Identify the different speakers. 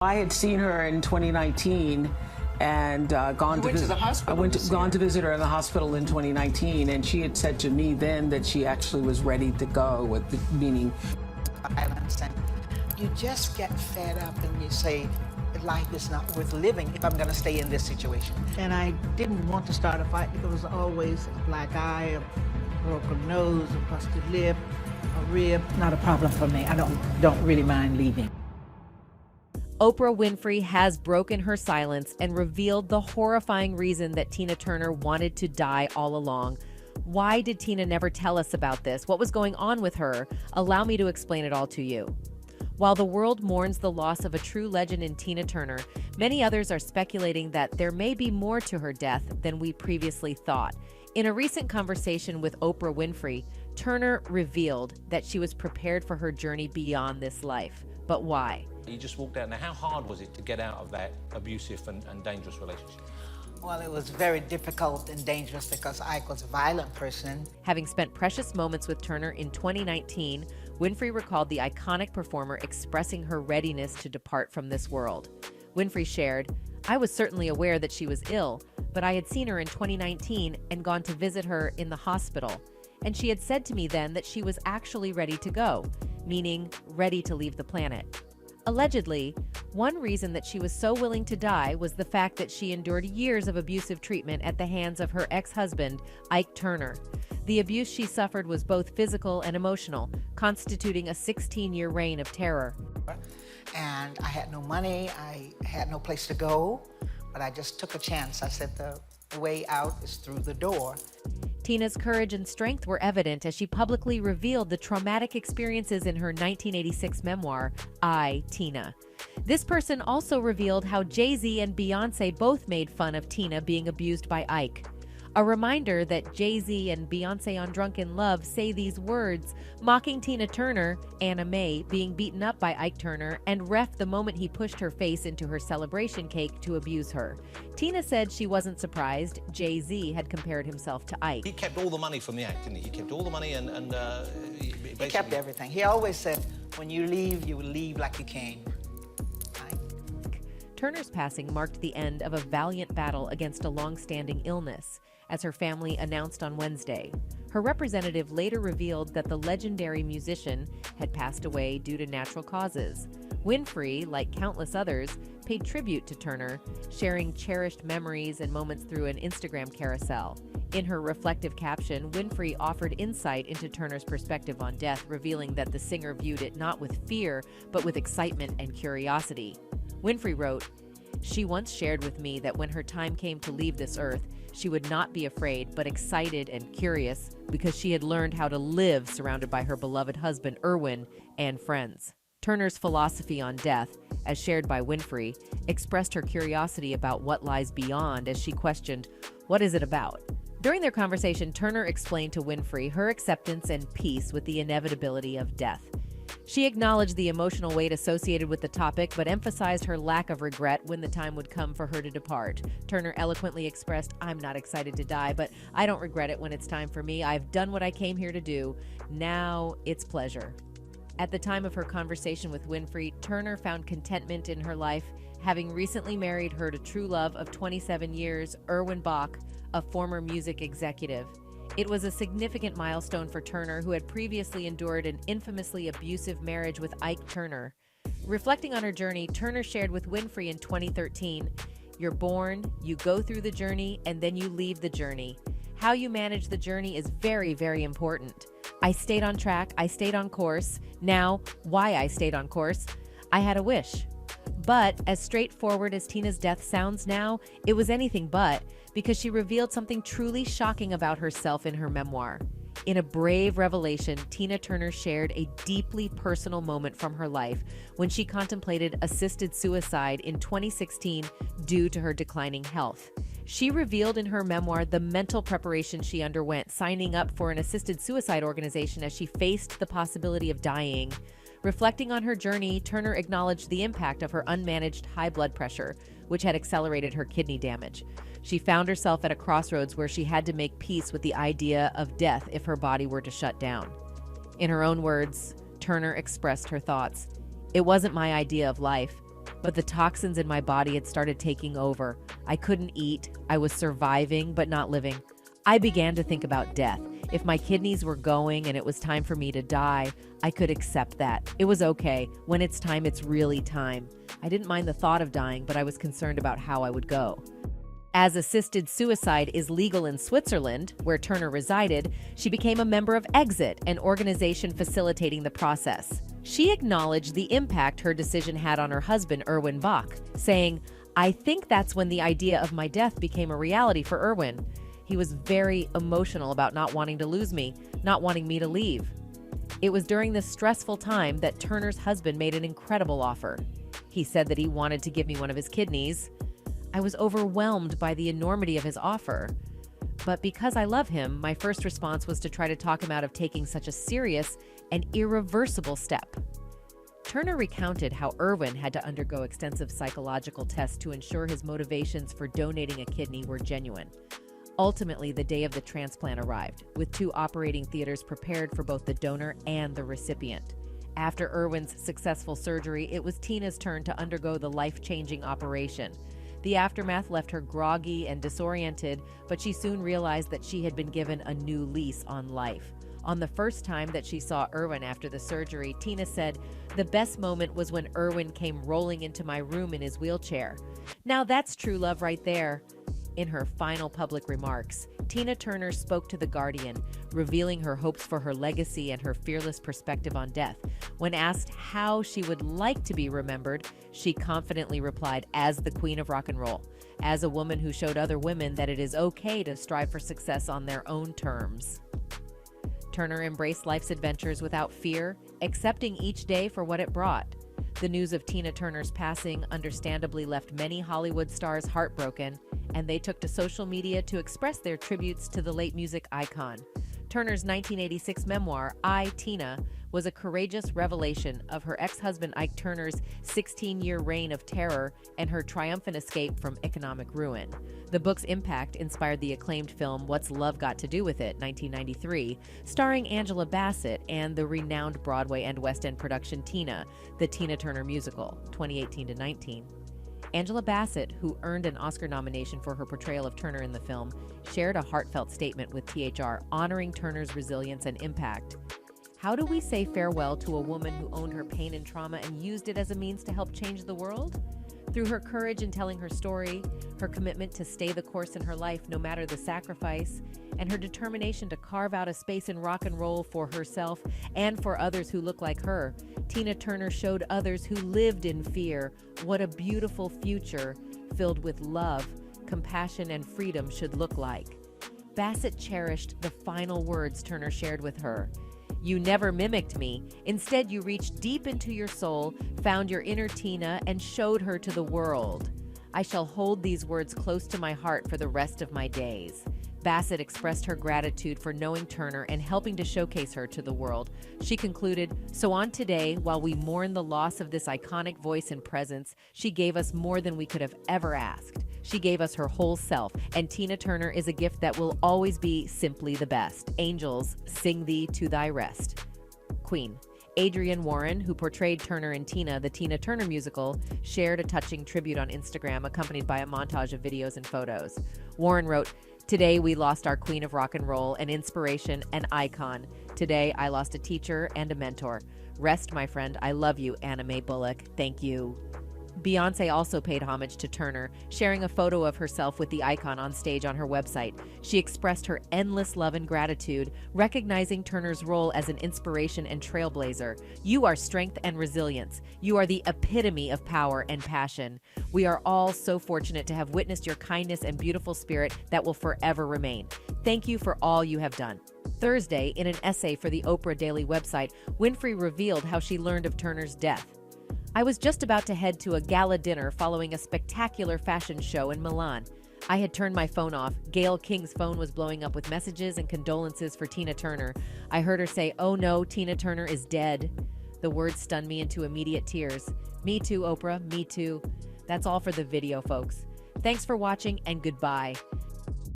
Speaker 1: I had seen her in 2019 and gone to visit. I gone to visit her in the hospital in 2019, and she had said to me then that she actually was ready to go. With the meaning,
Speaker 2: violence, and you just get fed up, and you say, life is not worth living if I'm going to stay in this situation. And I didn't want to start a fight because there was always a black eye, a broken nose, a busted lip, a rib. Not a problem for me. I don't really mind leaving.
Speaker 3: Oprah Winfrey has broken her silence and revealed the horrifying reason that Tina Turner wanted to die all along. Why did Tina never tell us about this? What was going on with her? Allow me to explain it all to you. While the world mourns the loss of a true legend in Tina Turner, many others are speculating that there may be more to her death than we previously thought. In a recent conversation with Oprah Winfrey, Turner revealed that she was prepared for her journey beyond this life. But why?
Speaker 4: You just walked out. Now, how hard was it to get out of that abusive and dangerous relationship?
Speaker 2: Well, it was very difficult and dangerous because I was a violent person.
Speaker 3: Having spent precious moments with Turner in 2019, Winfrey recalled the iconic performer expressing her readiness to depart from this world. Winfrey shared, "I was certainly aware that she was ill, but I had seen her in 2019 and gone to visit her in the hospital. And she had said to me then that she was actually ready to go, meaning ready to leave the planet." Allegedly, one reason that she was so willing to die was the fact that she endured years of abusive treatment at the hands of her ex-husband, Ike Turner. The abuse she suffered was both physical and emotional, constituting a 16-year reign of terror.
Speaker 2: And I had no money, I had no place to go, but I just took a chance. I said the way out is through the door.
Speaker 3: Tina's courage and strength were evident as she publicly revealed the traumatic experiences in her 1986 memoir, I, Tina. This person also revealed how Jay-Z and Beyonce both made fun of Tina being abused by Ike. A reminder that Jay-Z and Beyonce on Drunken Love say these words, mocking Tina Turner, Anna Mae, being beaten up by Ike Turner, and ref the moment he pushed her face into her celebration cake to abuse her. Tina said she wasn't surprised Jay-Z had compared himself to Ike.
Speaker 4: He kept all the money from the act, didn't he? He kept all the money and basically...
Speaker 2: He kept everything. He always said, when you leave, you will leave like you came.
Speaker 3: Turner's passing marked the end of a valiant battle against a long-standing illness, as her family announced on Wednesday. Her representative later revealed that the legendary musician had passed away due to natural causes. Winfrey, like countless others, paid tribute to Turner, sharing cherished memories and moments through an Instagram carousel. In her reflective caption, Winfrey offered insight into Turner's perspective on death, revealing that the singer viewed it not with fear, but with excitement and curiosity. Winfrey wrote, "She once shared with me that when her time came to leave this earth, she would not be afraid, but excited and curious because she had learned how to live surrounded by her beloved husband, Erwin, and friends." Turner's philosophy on death, as shared by Winfrey, expressed her curiosity about what lies beyond as she questioned, "What is it about?" During their conversation, Turner explained to Winfrey her acceptance and peace with the inevitability of death. She acknowledged the emotional weight associated with the topic, but emphasized her lack of regret when the time would come for her to depart. Turner eloquently expressed, "I'm not excited to die, but I don't regret it when it's time for me. I've done what I came here to do. Now it's pleasure." At the time of her conversation with Winfrey, Turner found contentment in her life, having recently married her to true love of 27 years, Erwin Bach, a former music executive. It was a significant milestone for Turner, who had previously endured an infamously abusive marriage with Ike Turner. Reflecting on her journey, Turner shared with Winfrey in 2013, "You're born, you go through the journey, and then you leave the journey. How you manage the journey is very, very important. I stayed on track, I stayed on course. Now, why I stayed on course? I had a wish." But as straightforward as Tina's death sounds now, it was anything but, because she revealed something truly shocking about herself in her memoir. In a brave revelation, Tina Turner shared a deeply personal moment from her life when she contemplated assisted suicide in 2016 due to her declining health. She revealed in her memoir the mental preparation she underwent, signing up for an assisted suicide organization as she faced the possibility of dying. Reflecting on her journey, Turner acknowledged the impact of her unmanaged high blood pressure, which had accelerated her kidney damage. She found herself at a crossroads where she had to make peace with the idea of death if her body were to shut down. In her own words, Turner expressed her thoughts, "It wasn't my idea of life. but the toxins in my body had started taking over. I couldn't eat. I was surviving, but not living. I began to think about death. If my kidneys were going and it was time for me to die, I could accept that. It was okay. When it's time, it's really time. I didn't mind the thought of dying, but I was concerned about how I would go. As assisted suicide is legal in Switzerland, where Turner resided, she became a member of Exit, an organization facilitating the process. She acknowledged the impact her decision had on her husband, Erwin Bach, saying, "I think that's when the idea of my death became a reality for Erwin. He was very emotional about not wanting to lose me, not wanting me to leave." It was during this stressful time that Turner's husband made an incredible offer. He said that he wanted to give me one of his kidneys. I was overwhelmed by the enormity of his offer. But because I love him, my first response was to try to talk him out of taking such a serious and irreversible step. Turner recounted how Erwin had to undergo extensive psychological tests to ensure his motivations for donating a kidney were genuine. Ultimately, the day of the transplant arrived, with 2 operating theaters prepared for both the donor and the recipient. After Erwin's successful surgery, it was Tina's turn to undergo the life-changing operation. The aftermath left her groggy and disoriented, but she soon realized that she had been given a new lease on life. On the first time that she saw Erwin after the surgery, Tina said, "The best moment was when Erwin came rolling into my room in his wheelchair." Now that's true love right there. In her final public remarks, Tina Turner spoke to The Guardian, revealing her hopes for her legacy and her fearless perspective on death. When asked how she would like to be remembered, she confidently replied, "As the Queen of Rock and Roll, as a woman who showed other women that it is okay to strive for success on their own terms." Turner embraced life's adventures without fear, accepting each day for what it brought. The news of Tina Turner's passing understandably left many Hollywood stars heartbroken, and they took to social media to express their tributes to the late music icon. Turner's 1986 memoir, I, Tina, was a courageous revelation of her ex-husband Ike Turner's 16-year reign of terror and her triumphant escape from economic ruin. The book's impact inspired the acclaimed film What's Love Got to Do with It, 1993, starring Angela Bassett, and the renowned Broadway and West End production Tina, the Tina Turner musical, 2018-19. Angela Bassett, who earned an Oscar nomination for her portrayal of Turner in the film, shared a heartfelt statement with THR honoring Turner's resilience and impact. How do we say farewell to a woman who owned her pain and trauma and used it as a means to help change the world? Through her courage in telling her story, her commitment to stay the course in her life no matter the sacrifice, and her determination to carve out a space in rock and roll for herself and for others who look like her, Tina Turner showed others who lived in fear what a beautiful future filled with love, compassion, and freedom should look like. Bassett cherished the final words Turner shared with her. "You never mimicked me. Instead, you reached deep into your soul, found your inner Tina, and showed her to the world. I shall hold these words close to my heart for the rest of my days." Bassett expressed her gratitude for knowing Turner and helping to showcase her to the world. She concluded, "So on today, while we mourn the loss of this iconic voice and presence, she gave us more than we could have ever asked. She gave us her whole self, and Tina Turner is a gift that will always be simply the best. Angels, sing thee to thy rest." Queen. Adrienne Warren, who portrayed Turner in Tina, the Tina Turner musical, shared a touching tribute on Instagram accompanied by a montage of videos and photos. Warren wrote, "Today we lost our queen of rock and roll, an inspiration, an icon. Today I lost a teacher and a mentor. Rest, my friend. I love you, Anna Mae Bullock. Thank you." Beyonce also paid homage to Turner, sharing a photo of herself with the icon on stage on her website. She expressed her endless love and gratitude, recognizing Turner's role as an inspiration and trailblazer. "You are strength and resilience. You are the epitome of power and passion. We are all so fortunate to have witnessed your kindness and beautiful spirit that will forever remain. Thank you for all you have done." Thursday, in an essay for the Oprah Daily website, Winfrey revealed how she learned of Turner's death. "I was just about to head to a gala dinner following a spectacular fashion show in Milan. I had turned my phone off. Gayle King's phone was blowing up with messages and condolences for Tina Turner. I heard her say, 'Oh no, Tina Turner is dead.' The words stunned me into immediate tears. Me too, Oprah, me too." That's all for the video, folks. Thanks for watching, and goodbye.